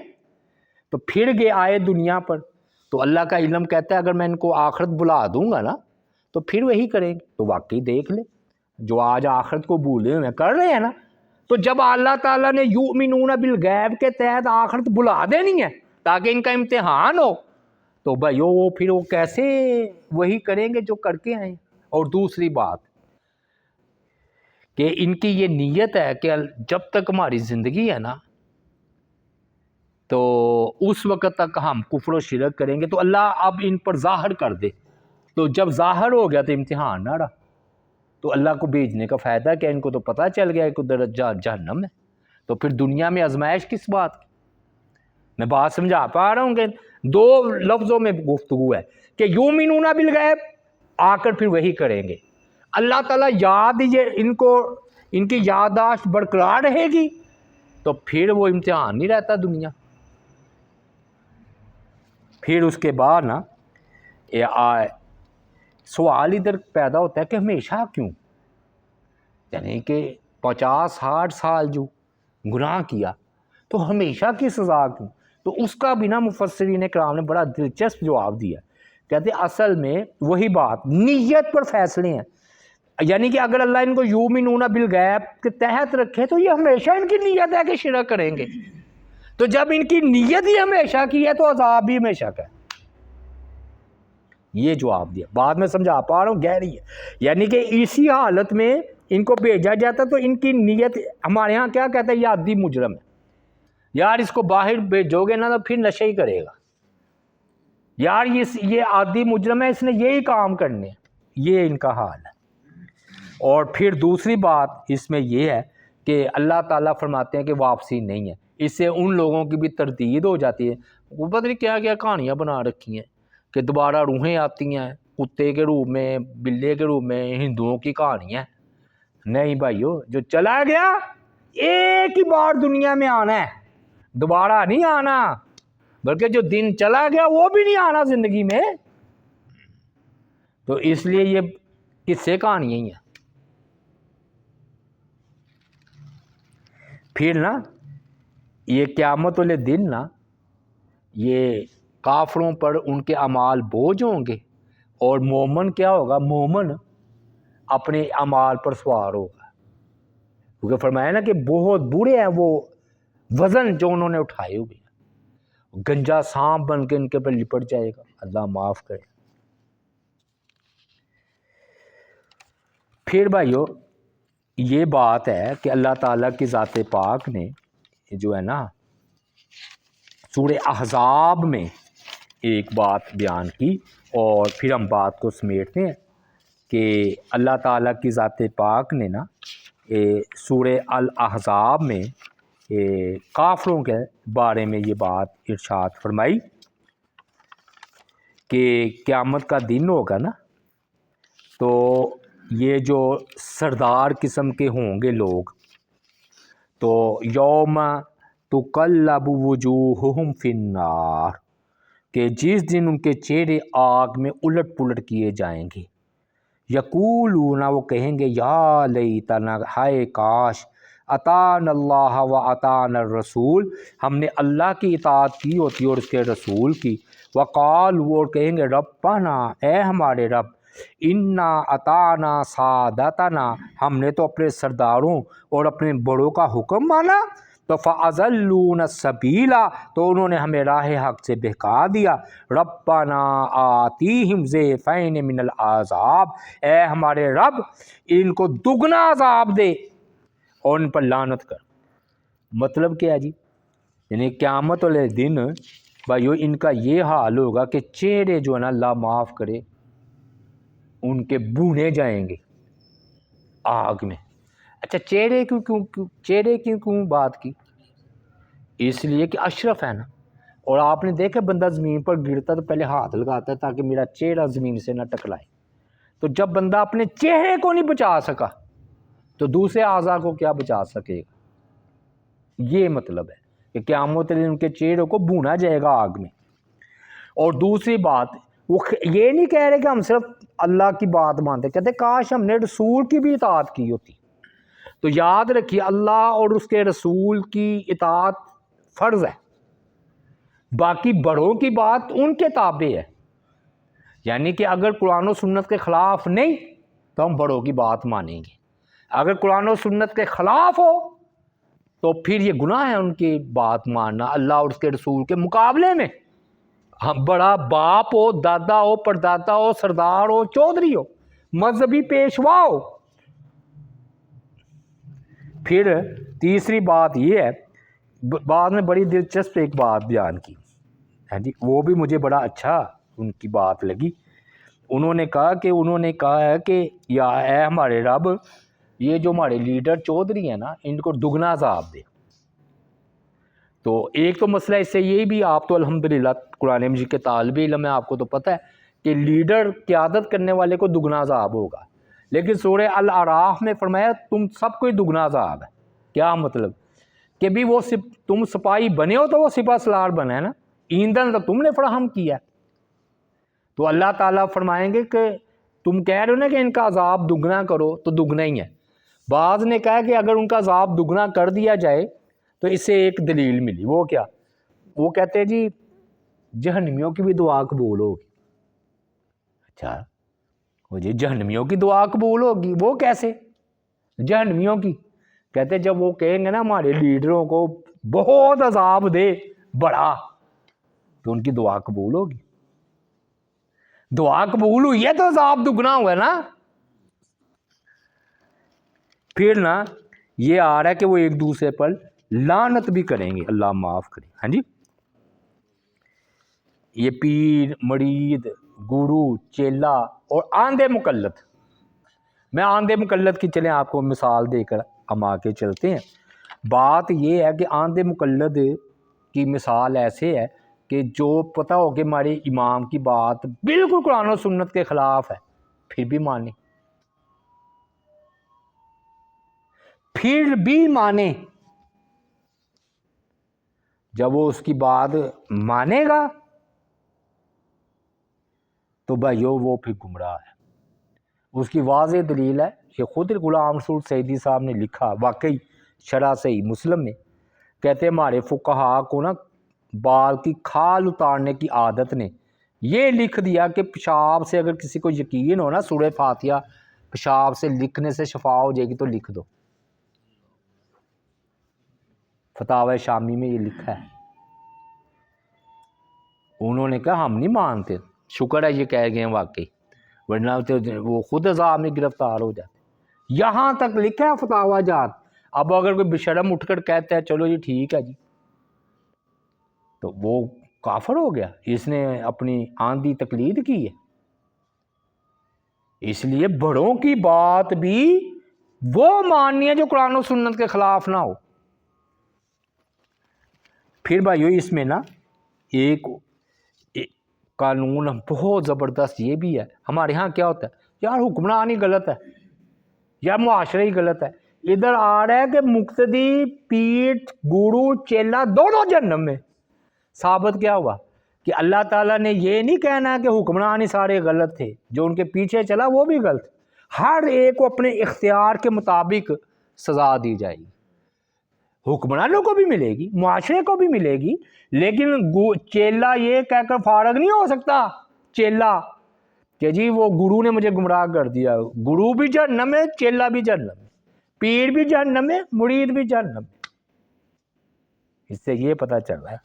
تو پھر گئے آئے دنیا پر، تو اللہ کا علم کہتا ہے اگر میں ان کو آخرت بلا دوں گا نا تو پھر وہی کریں گے۔ تو واقعی دیکھ لیں، جو آج آخرت کو بھولے ہوئے کر رہے ہیں نا، تو جب اللہ تعالیٰ نے یؤمنون بالغیب کے تحت آخرت بلا دینی ہے تاکہ ان کا امتحان ہو، تو بھائی وہ پھر وہ کیسے وہی کریں گے جو کر کے آئیں۔ اور دوسری بات کہ ان کی یہ نیت ہے کہ جب تک ہماری زندگی ہے نا تو اس وقت تک ہم کفر و شرک کریں گے، تو اللہ اب ان پر ظاہر کر دے، تو جب ظاہر ہو گیا تو امتحان نہ رہا، تو اللہ کو بھیجنے کا فائدہ ہے کہ ان کو تو پتہ چل گیا کہ درجہ جہنم ہے، تو پھر دنیا میں آزمائش کس بات کی؟ میں بات سمجھا پا رہا ہوں کہ دو لفظوں میں گفتگو ہے کہ یؤمنون بالغیب، آ کر پھر وہی کریں گے، اللہ تعالیٰ یاد ان کی یادداشت برقرار رہے گی تو پھر وہ امتحان نہیں رہتا دنیا۔ پھر اس کے بعد نا سوال ادھر پیدا ہوتا ہے کہ ہمیشہ کیوں، یعنی کہ 50-60 سال جو گناہ کیا تو ہمیشہ کی سزا کیوں؟ تو اس کا بھی نا مفسرین کرام نے بڑا دلچسپ جواب دیا. کہتے اصل میں وہی بات نیت پر فیصلے ہیں. یعنی کہ اگر اللہ ان کو یؤمنون بالغیب کے تحت رکھے تو یہ ہمیشہ ان کی نیت ہے کہ شرک کریں گے. تو جب ان کی نیت ہی ہمیشہ کی ہے تو عذاب بھی ہمیشہ کا ہے. یہ جواب دیا. بعد میں سمجھا پا رہا ہوں، گہری ہے. یعنی کہ اسی حالت میں ان کو بھیجا جاتا تو ان کی نیت، ہمارے ہاں کیا کہتا ہے، یہ عادی مجرم ہے یار، اس کو باہر بھیجو گے نا تو پھر نشے ہی کرے گا یار، یہ عادی مجرم ہے، اس نے یہی کام کرنے ہیں. یہ ان کا حال ہے. اور پھر دوسری بات اس میں یہ ہے کہ اللہ تعالیٰ فرماتے ہیں کہ واپسی نہیں ہے. اس سے ان لوگوں کی بھی تردید ہو جاتی ہے. وہ پتہ نہیں کیا کیا کہانیاں بنا رکھی ہیں کہ دوبارہ روحیں آتی ہیں کتے کے روپ میں، بلے کے روپ میں. ہندوؤں کی کہانی ہے. نہیں بھائیو، جو چلا گیا ایک ہی بار دنیا میں آنا ہے، دوبارہ نہیں آنا. بلکہ جو دن چلا گیا وہ بھی نہیں آنا زندگی میں. تو اس لیے یہ قصے کہانیاں ہی ہیں. پھر نا یہ قیامت والے دن نا یہ کافروں پر ان کے اعمال بوجھ ہوں گے، اور مومن کیا ہوگا، مومن اپنے اعمال پر سوار ہوگا. کیونکہ فرمایا نا کہ بہت برے ہیں وہ وزن جو انہوں نے اٹھائے ہوئے، گنجا سانپ بن کے ان کے پر لپٹ جائے گا. اللہ معاف کرے. پھر بھائیو یہ بات ہے کہ اللہ تعالیٰ کی ذات پاک نے جو ہے نا سورہ احزاب میں ایک بات بیان کی، اور پھر ہم بات کو سمیٹتے ہیں کہ اللہ تعالیٰ کی ذات پاک نے نا سورہ الاحزاب میں کافروں کے بارے میں یہ بات ارشاد فرمائی کہ قیامت کا دن ہوگا نا تو یہ جو سردار قسم کے ہوں گے لوگ، تو یوم تقلب وجوہہم فی النار، کہ جس دن ان کے چہرے آگ میں الٹ پلٹ کیے جائیں گے. یقولون، وہ کہیں گے، یا لیتنا، ہائے کاش، اطاعنا اللہ و اطاعنا الرسول، ہم نے اللہ کی اطاعت کی ہوتی اور اس کے رسول کی. وقالوا، وہ کہیں گے، ربنا، اے ہمارے رب، انا اطعنا سادتنا، ہم نے تو اپنے سرداروں اور اپنے بڑوں کا حکم مانا. تو فاضلونا السبیلا، تو انہوں نے ہمیں راہ حق سے بہکا دیا. ربنا آتیہم ضعفین من العذاب، اے ہمارے رب ان کو دگنا عذاب دے اور ان پر لعنت کر. مطلب کیا ہے جی؟ یعنی قیامت والے دن بھائیو ان کا یہ حال ہوگا کہ چہرے جو ہے نا، اللہ معاف کرے، ان کے بھونے جائیں گے آگ میں. اچھا چہرے کیوں بات کی؟ اس لیے کہ اشرف ہے نا. اور آپ نے دیکھا بندہ زمین پر گرتا تو پہلے ہاتھ لگاتا ہے تاکہ میرا چہرہ زمین سے نہ ٹکرائے. تو جب بندہ اپنے چہرے کو نہیں بچا سکا تو دوسرے اعضاء کو کیا بچا سکے گا؟ یہ مطلب ہے کہ قیامت کے دن ان کے چہروں کو بھونا جائے گا آگ میں. اور دوسری بات، وہ یہ نہیں کہہ رہے کہ ہم صرف اللہ کی بات مانتے، کہتے کاش ہم نے رسول کی بھی اطاعت کی ہوتی. تو یاد رکھیے اللہ اور اس کے رسول کی اطاعت فرض ہے، باقی بڑوں کی بات ان کے تابع ہے. یعنی کہ اگر قرآن و سنت کے خلاف نہیں تو ہم بڑوں کی بات مانیں گے. اگر قرآن و سنت کے خلاف ہو تو پھر یہ گناہ ہے ان کی بات ماننا اللہ اور اس کے رسول کے مقابلے میں. ہم بڑا باپ ہو، دادا ہو، پردادا ہو، سردار ہو، چودھری ہو، مذہبی پیشوا ہو. پھر تیسری بات یہ ہے، بعد میں بڑی دلچسپ ایک بات بیان کی ہے جی، وہ بھی مجھے بڑا اچھا ان کی بات لگی. انہوں نے کہا ہے کہ یا اے ہمارے رب، یہ جو ہمارے لیڈر چودھری ہیں نا، ان کو دگنا عذاب دے. تو ایک تو مسئلہ اس سے یہی بھی، آپ تو الحمدللہ قرآن مجید کے طالب علم ہیں، آپ کو تو پتہ ہے کہ لیڈر قیادت کرنے والے کو دگنا عذاب ہوگا. لیکن سورہ الاعراف میں فرمایا تم سب کو ہی دگنا عذاب ہے. کیا مطلب؟ کہ بھی وہ تم سپاہی بنے ہو تو وہ سپہ سالار بنا ہے نا، ایندھن تو تم نے فراہم کیا. تو اللہ تعالیٰ فرمائیں گے کہ تم کہہ رہے ہو نا کہ ان کا عذاب دگنا کرو، تو دگنا ہی ہے. بعض نے کہا کہ اگر ان کا عذاب دگنا کر دیا جائے تو اس سے ایک دلیل ملی، وہ کیا؟ وہ کہتے ہیں جی جہنمیوں کی بھی دعا قبول ہوگی۔ اچھا وہ جی جہنمیوں کی دعا قبول ہوگی، وہ کیسے جہنمیوں کی؟ کہتے جب وہ کہیں گے نا ہمارے لیڈروں کو بہت عذاب دے بڑا، تو ان کی دعا قبول ہوگی۔ دعا قبول ہوئی ہے تو عذاب دگنا ہوا نا۔ پھر نا یہ آ رہا ہے کہ وہ ایک دوسرے پر لعنت بھی کریں گے، اللہ معاف کرے۔ ہاں جی، یہ پیر، مرید، گرو، چیلا اور آندھے مقلد۔ میں آندھے مقلد کی چلیں آپ کو مثال دے کر ہم آ کے چلتے ہیں۔ بات یہ ہے کہ آندھے مقلد کی مثال ایسے ہے کہ جو پتہ ہو کہ ہمارے امام کی بات بالکل قرآن و سنت کے خلاف ہے، پھر بھی مانے، جب وہ اس کی بات مانے گا تو بھائیو وہ پھر گمراہ ہے۔ اس کی واضح دلیل ہے کہ خود غلام رسول سعیدی صاحب نے لکھا، واقعی شرح صحیح مسلم میں کہتے ہیں ہمارے فقہا کو نا بال کی کھال اتارنے کی عادت نے یہ لکھ دیا کہ پیشاب سے اگر کسی کو یقین ہو نا سورہ فاتحہ پیشاب سے لکھنے سے شفا ہو جائے گی تو لکھ دو۔ فتاوی شامی میں یہ لکھا ہے۔ انہوں نے کہا ہم نہیں مانتے، شکر ہے یہ کہہ گئے ہیں واقعی، ورنہ تو وہ خود عذاب میں گرفتار ہو جاتے۔ یہاں تک لکھا ہے فتاوی جات۔ اب اگر کوئی بشرم اٹھ کر کہتا ہے چلو جی ٹھیک ہے جی، تو وہ کافر ہو گیا، اس نے اپنی آندھی تقلید کی ہے۔ اس لیے بڑوں کی بات بھی وہ ماننی ہے جو قرآن و سنت کے خلاف نہ ہو۔ پھر بھائیو اس میں نا ایک قانون بہت زبردست یہ بھی ہے، ہمارے ہاں کیا ہوتا ہے یار حکمران ہی غلط ہے یا معاشرہ ہی غلط ہے، ادھر آ رہا ہے کہ مقتدی، پیر، گورو، چیلا دونوں جہنم میں۔ ثابت کیا ہوا کہ اللہ تعالیٰ نے یہ نہیں کہنا کہ حکمران ہی سارے غلط تھے، جو ان کے پیچھے چلا وہ بھی غلط، ہر ایک کو اپنے اختیار کے مطابق سزا دی جائے گی، حکمرانوں کو بھی ملے گی، معاشرے کو بھی ملے گی، لیکن چیلا یہ کہہ کر فارغ نہیں ہو سکتا چیلا کہ جی وہ گرو نے مجھے گمراہ کر دیا۔ گرو بھی جہنم ہے، چیلا بھی جہنم ہے، پیر بھی جہنم ہے، مرید بھی جہنم ہے۔ اس سے یہ پتہ چل رہا ہے۔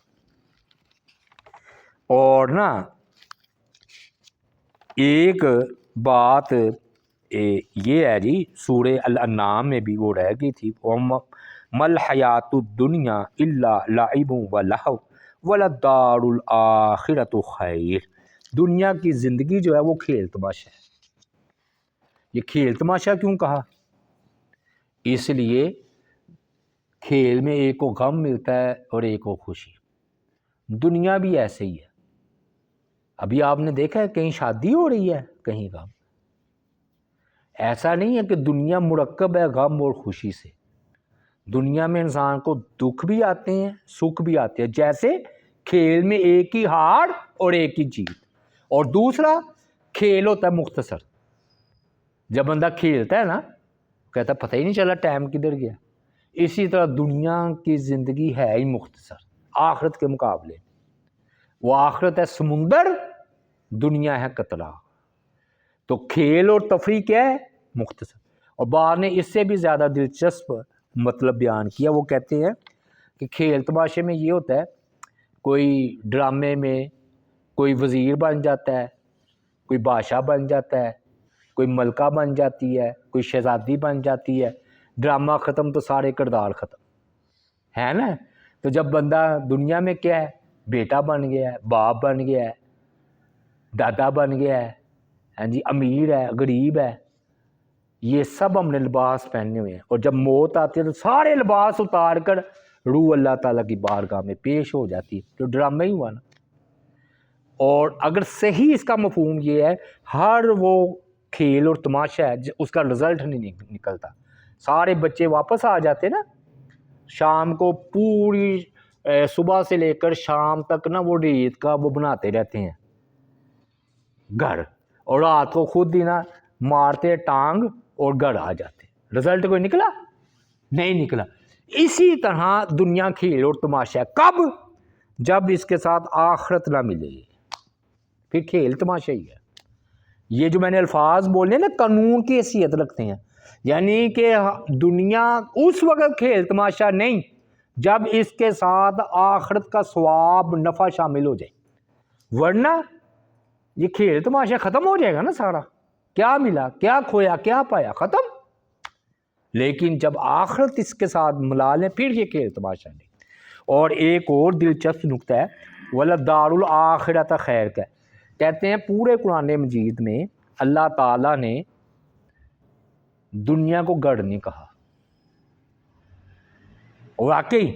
اور نا ایک بات یہ ہے جی سورہ الانعام میں بھی وہ رہ گئی تھی، مل حیات الدنیا الا لعب و لہو وللدار الآخرۃ خیر۔ دنیا کی زندگی جو ہے وہ کھیل تماشا ہے۔ یہ کھیل تماشا کیوں کہا؟ اس لیے کھیل میں ایک کو غم ملتا ہے اور ایک کو خوشی۔ دنیا بھی ایسے ہی ہے۔ ابھی آپ نے دیکھا ہے کہیں شادی ہو رہی ہے کہیں غم۔ ایسا نہیں ہے کہ دنیا مرکب ہے غم اور خوشی سے۔ دنیا میں انسان کو دکھ بھی آتے ہیں، سکھ بھی آتے ہیں، جیسے کھیل میں ایک ہی ہار اور ایک ہی جیت، اور دوسرا کھیل ہوتا ہے مختصر۔ جب بندہ کھیلتا ہے نا کہتا پتہ ہی نہیں چلا ٹائم کدھر گیا۔ اسی طرح دنیا کی زندگی ہے ہی مختصر آخرت کے مقابلے۔ وہ آخرت ہے سمندر، دنیا ہے قطرہ۔ تو کھیل اور تفریح کیا ہے؟ مختصر۔ اور بعض نے اس سے بھی زیادہ دلچسپ مطلب بیان کیا، وہ کہتے ہیں کہ کھیل تماشے میں یہ ہوتا ہے کوئی ڈرامے میں کوئی وزیر بن جاتا ہے، کوئی بادشاہ بن جاتا ہے، کوئی ملکہ بن جاتی ہے، کوئی شہزادی بن جاتی ہے، ڈرامہ ختم تو سارے کردار ختم ہے نا۔ تو جب بندہ دنیا میں کیا ہے بیٹا بن گیا ہے، باپ بن گیا ہے، دادا بن گیا ہے، ہاں جی، امیر ہے، غریب ہے، یہ سب ہم نے لباس پہنے ہوئے ہیں، اور جب موت آتی ہے تو سارے لباس اتار کر روح اللہ تعالیٰ کی بارگاہ میں پیش ہو جاتی ہے، جو ڈرامہ ہی ہوا نا۔ اور اگر صحیح اس کا مفہوم یہ ہے ہر وہ کھیل اور تماشا ہے اس کا رزلٹ نہیں نکلتا، سارے بچے واپس آ جاتے نا شام کو، پوری صبح سے لے کر شام تک نا وہ ریت کا وہ بناتے رہتے ہیں گھر، اور رات کو خود ہی نا مارتے ٹانگ اور گھر آ جاتے۔ رزلٹ کوئی نکلا نہیں نکلا۔ اسی طرح دنیا کھیل اور تماشا ہے، کب؟ جب اس کے ساتھ آخرت نہ ملے گی، پھر کھیل تماشا ہی ہے۔ یہ جو میں نے الفاظ بولے نا قانون کی حیثیت رکھتے ہیں، یعنی کہ دنیا اس وقت کھیل تماشا نہیں جب اس کے ساتھ آخرت کا ثواب نفع شامل ہو جائے، ورنہ یہ کھیل تماشا ختم ہو جائے گا نا سارا، کیا ملا کیا کھویا کیا پایا، ختم۔ لیکن جب آخرت اس کے ساتھ ملا لیں پھر یہ کھیل تماشا نہیں۔ اور ایک اور دلچسپ نکتہ ہے وَلَدَّارُ الْآخِرَةَ خیر کا، کہتے ہیں پورے قرآن مجید میں اللہ تعالیٰ نے دنیا کو گڑھ نہیں کہا، اور واقعی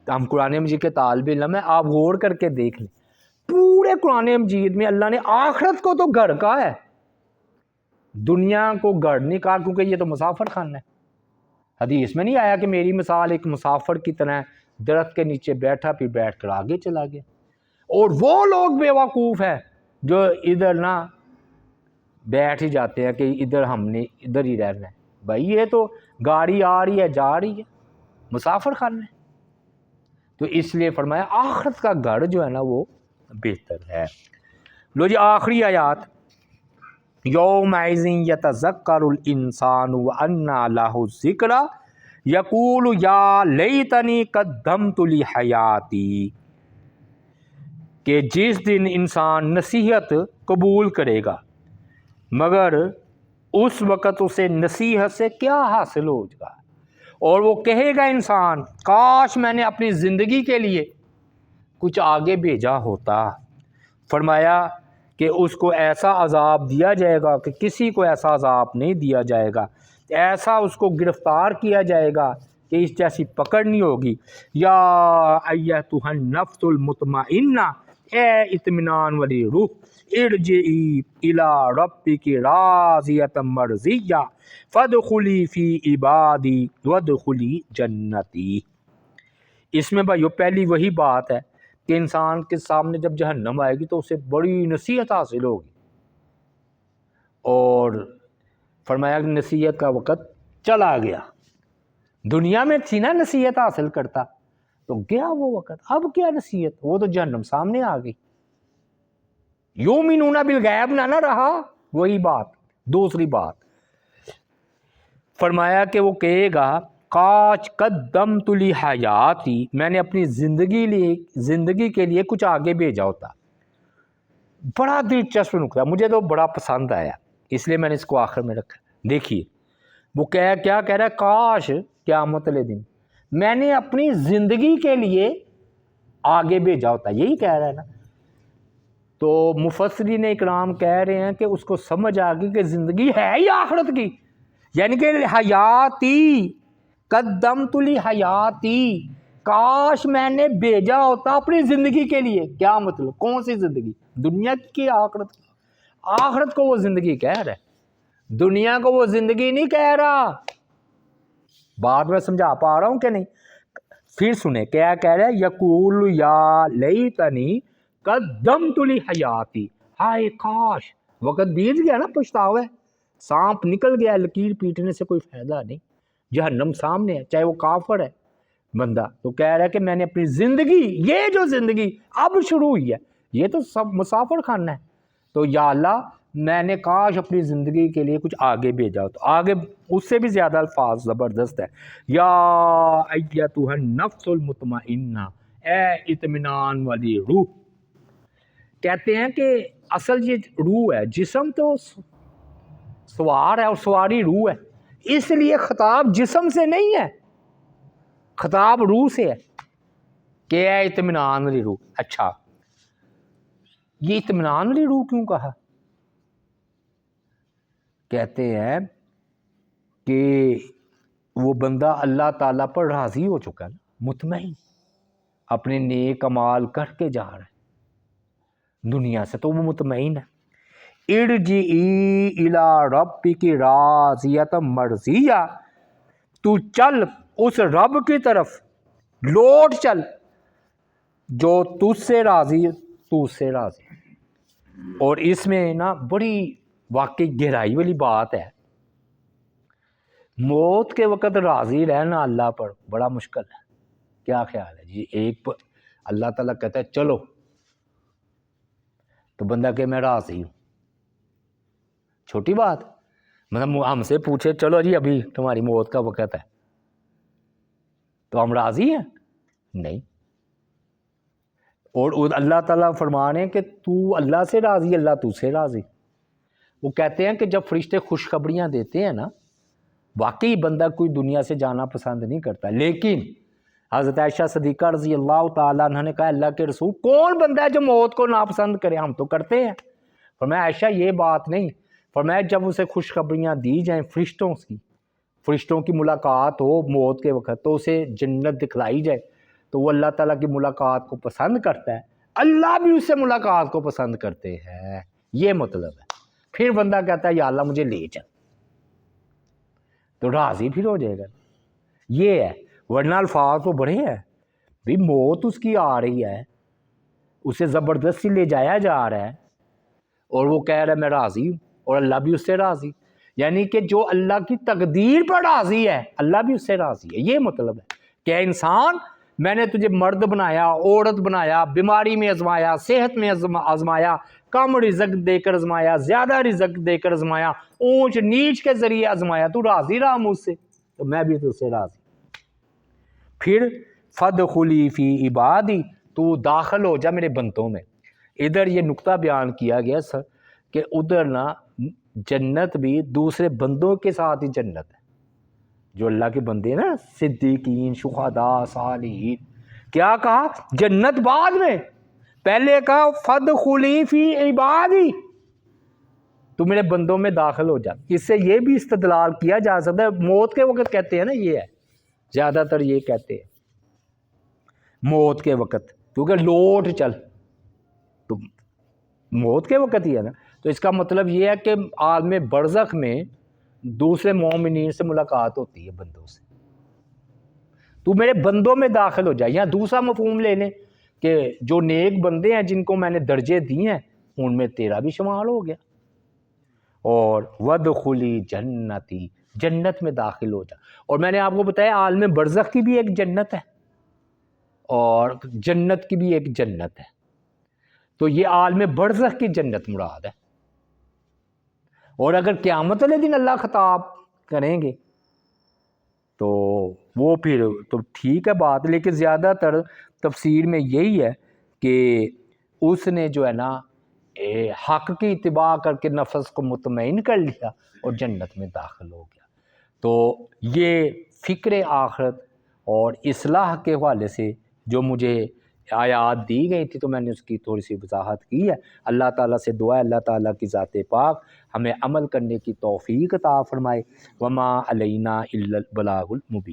ہم قرآن مجید کے طالب علم ہیں، آپ غور کر کے دیکھ لیں پورے قرآن مجید میں اللہ نے آخرت کو تو گڑھ کہا ہے، دنیا کو گڑھ نہیں کہا، کیونکہ یہ تو مسافر خانہ ہے۔ حدیث میں نہیں آیا کہ میری مثال ایک مسافر کی طرح درخت کے نیچے بیٹھا پھر بیٹھ کر آگے چلا گیا۔ اور وہ لوگ بیوقوف ہیں جو ادھر نہ بیٹھ ہی جاتے ہیں کہ ادھر ہم نے ادھر ہی رہنا ہے، بھائی یہ تو گاڑی آ رہی ہے جا رہی ہے، مسافر خانہ ہے۔ تو اس لیے فرمایا آخرت کا گھر جو ہے نا وہ بہتر ہے۔ لو جی آخری آیات، یومئذ یتذکر الانسان وانیٰ لہ الذکریٰ یقول یا لیتنی قدمت لحیاتی، کہ جس دن انسان نصیحت قبول کرے گا مگر اس وقت اسے نصیحت سے کیا حاصل ہو جائے گا، اور وہ کہے گا انسان کاش میں نے اپنی زندگی کے لیے کچھ آگے بھیجا ہوتا۔ فرمایا کہ اس کو ایسا عذاب دیا جائے گا کہ کسی کو ایسا عذاب نہیں دیا جائے گا، ایسا اس کو گرفتار کیا جائے گا کہ اس جیسی پکڑ نہیں ہوگی۔ یا ایتھا النفس المطمئنہ، اے اطمینان والی روح، ارجعی الی ربک راضیۃ مرضیہ فادخلی فی عبادی وادخلی جنتی۔ اس میں بھائیو پہلی وہی بات ہے کہ انسان کے سامنے جب جہنم آئے گی تو اسے بڑی نصیحت حاصل ہوگی، اور فرمایا کہ نصیحت کا وقت چلا گیا۔ دنیا میں تھی نا نصیحت حاصل کرتا تو گیا وہ وقت، اب کیا نصیحت، وہ تو جہنم سامنے آ گئی۔ یؤمنون بالغیب نہ رہا، وہی بات۔ دوسری بات فرمایا کہ وہ کہے گا کاش قدمت لحیاتی، میں نے اپنی زندگی کے لیے کچھ آگے بھیجا ہوتا۔ بڑا دلچسپ نکلا، مجھے تو بڑا پسند آیا، اس لیے میں نے اس کو آخر میں رکھا۔ دیکھیے وہ کیا کہہ رہا ہے، کاش قیامت والے دن میں نے اپنی زندگی کے لیے آگے بھیجا ہوتا، یہی کہہ رہا ہے نا۔ تو مفسرین اکرام کہہ رہے ہیں کہ اس کو سمجھ آ گئی کہ زندگی ہے ہی آخرت کی، یعنی کہ حیاتی، قدمت لحیاتی، کاش میں نے بھیجا ہوتا اپنی زندگی کے لیے۔ کیا مطلب، کون سی زندگی، دنیا کی آخرت کی؟ آخرت کو وہ زندگی کہہ رہا ہے، دنیا کو وہ زندگی نہیں کہہ رہا۔ بات میں سمجھا پا رہا ہوں کہ نہیں؟ پھر سنیں کیا کہہ رہا ہے، یقول یا لیتنی قدمت لحیاتی، ہائے کاش، وقت بیت گیا نا، پچھتاوا ہے، سانپ نکل گیا، لکیر پیٹنے سے کوئی فائدہ نہیں، جہنم سامنے ہے، چاہے وہ کافر ہے بندہ، تو کہہ رہا ہے کہ میں نے اپنی زندگی، یہ جو زندگی اب شروع ہوئی ہے، یہ تو سب مسافر خانہ ہے، تو یا اللہ میں نے کاش اپنی زندگی کے لیے کچھ آگے بھیجا ہو۔ تو آگے اس سے بھی زیادہ الفاظ زبردست ہے، یا ایتھا النفس المطمئنہ، اے اطمینان والی روح۔ کہتے ہیں کہ اصل یہ روح ہے، جسم تو سوار ہے اور سواری روح ہے، اس لیے خطاب جسم سے نہیں ہے، خطاب روح سے ہے کہ اے اطمینان والی روح۔ اچھا یہ اطمینان والی روح کیوں کہا؟ کہتے ہیں کہ وہ بندہ اللہ تعالیٰ پر راضی ہو چکا ہے، مطمئن، اپنے نیک اعمال کر کے جا رہا ہے دنیا سے، تو وہ مطمئن ہے۔ ارجعی الی ربک راضیۃ مرضیہ، تو چل اس رب کی طرف، لوٹ چل جو تجھ سے راضی ہے، تو اس سے راضی ہے۔ اور اس میں نا بڑی واقعی گہرائی والی بات ہے موت کے وقت راضی رہنا اللہ پر بڑا مشکل ہے. کیا خیال ہے جی؟ اللہ تعالیٰ کہتا ہے چلو، تو بندہ کہ میں راضی ہوں. چھوٹی بات، مطلب ہم سے پوچھے چلو جی ابھی تمہاری موت کا وقت ہے، تو ہم راضی ہیں؟ نہیں. اور اللہ تعالیٰ فرما رہے ہیں کہ تو اللہ سے راضی، اللہ تو سے راضی. وہ کہتے ہیں کہ جب فرشتے خوشخبریاں دیتے ہیں نا، واقعی بندہ کوئی دنیا سے جانا پسند نہیں کرتا، لیکن حضرت عائشہ صدیقہ رضی اللہ تعالیٰ عنہ نے کہا اللہ کے رسول کون بندہ ہے جو موت کو ناپسند کرے؟ ہم تو کرتے ہیں. فرمایا عائشہ یہ بات نہیں، فرمایا جب اسے خوشخبریاں دی جائیں فرشتوں کی ملاقات ہو موت کے وقت، تو اسے جنت دکھلائی جائے تو وہ اللہ تعالیٰ کی ملاقات کو پسند کرتا ہے، اللہ بھی اس سے ملاقات کو پسند کرتے ہیں. یہ مطلب ہے. پھر بندہ کہتا ہے یا اللہ مجھے لے چل، تو راضی پھر ہو جائے گا. یہ ہے. ورنہ الفاظ تو بڑے ہیں بھی، موت اس کی آ رہی ہے، اسے زبردستی لے جایا جا رہا ہے، اور وہ کہہ رہا ہے میں راضی ہوں، اور اللہ بھی اس سے راضی. یعنی کہ جو اللہ کی تقدیر پر راضی ہے اللہ بھی اس سے راضی ہے. یہ مطلب ہے کہ انسان میں نے تجھے مرد بنایا، عورت بنایا، بیماری میں آزمایا، صحت میں آزمایا، کم رزق دے کر آزمایا، زیادہ رزق دے کر آزمایا، اونچ نیچ کے ذریعے آزمایا، تو راضی رہا مجھ سے تو میں بھی تجھ سے راضی. پھر فدخلی فی عبادی، تو داخل ہو جا میرے بندوں میں. ادھر یہ نقطہ بیان کیا گیا سر کہ ادھر نا جنت بھی دوسرے بندوں کے ساتھ ہی جنت ہے. جو اللہ کے بندے ہیں نا، صدیقین، شہداء، صالحین، کیا کہا جنت بعد میں، پہلے کہا فدخلی فی عبادی، تو میرے بندوں میں داخل ہو جا. اس سے یہ بھی استدلال کیا جا سکتا ہے، موت کے وقت کہتے ہیں نا، یہ ہے زیادہ تر یہ کہتے ہیں موت کے وقت، کیونکہ لوٹ چل، تو موت کے وقت ہی ہے نا. تو اس کا مطلب یہ ہے کہ عالم برزخ میں دوسرے مومنین سے ملاقات ہوتی ہے بندوں سے، تو میرے بندوں میں داخل ہو جائے. یہاں دوسرا مفہوم لے لیں کہ جو نیک بندے ہیں جن کو میں نے درجے دیے ہیں ان میں تیرا بھی شمار ہو گیا. اور وَدْخُلِي جنتی، جنت میں داخل ہو جا. اور میں نے آپ کو بتایا عالم برزخ کی بھی ایک جنت ہے اور جنت کی بھی ایک جنت ہے. تو یہ عالم برزخ کی جنت مراد ہے. اور اگر قیامت والے دن اللہ خطاب کریں گے تو وہ پھر تو ٹھیک ہے بات، لیکن زیادہ تر تفسیر میں یہی ہے کہ اس نے جو ہے نا حق کی اتباع کر کے نفس کو مطمئن کر لیا اور جنت میں داخل ہو گیا. تو یہ فکر آخرت اور اصلاح کے حوالے سے جو مجھے آیات دی گئی تھی تو میں نے اس کی تھوڑی سی وضاحت کی ہے. اللہ تعالیٰ سے دعا ہے اللہ تعالیٰ کی ذات پاک ہمیں عمل کرنے کی توفیق عطا فرمائے. وما علینا الا البلاغ المبین.